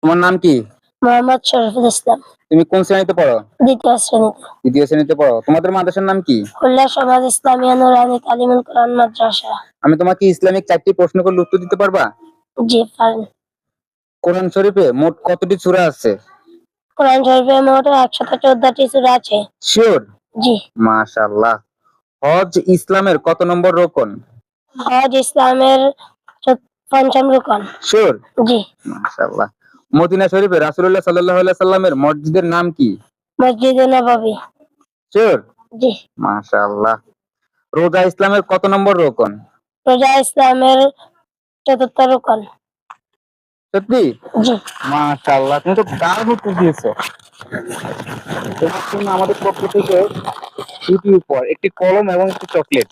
তোমার নাম কি? মোহাম্মদ শরীফুল ইসলাম। তুমি কোন শ্রেণীতে পড়ো? দ্বিতীয় শ্রেণীতে। দ্বিতীয় শ্রেণীতে পড়ো। তোমাদের মাদ্রাসার নাম কি? খুলনা সমাজ ইসলামিয়া নুরানী তালিমুল কোরআন মাদ্রাসা। আমি তোমাকে ইসলামিক 4টি প্রশ্ন করলে উত্তর দিতে পারবা? জি পারেন। কোরআন শরীফে মোট কতটি সূরা আছে? কোরআন শরীফে মোট 114টি সূরা আছে। শিওর? জি। মাশাআল্লাহ। হজ ইসলামের কত নম্বর রোকন? হজ ইসলামের পঞ্চম রুকন। শিওর? জি। মাশাআল্লাহ। মদিনা শরীফে রাসূলুল্লাহ সাল্লাল্লাহু আলাইহি সাল্লামের মসজিদের নাম কি? মসজিদে নববী। শিওর? জি। মাশাআল্লাহ। রোজা ইসলামের কত নম্বর রোকন? রোজা ইসলামের চতুর্থ রুকন। সত্যি? জি। মাশাআল্লাহ, তুমি তো দারুণ উত্তর দিয়েছো। তোমার জন্য আমাদের পক্ষ থেকে দুটি উপহার, একটি কলম এবং একটি চকলেট।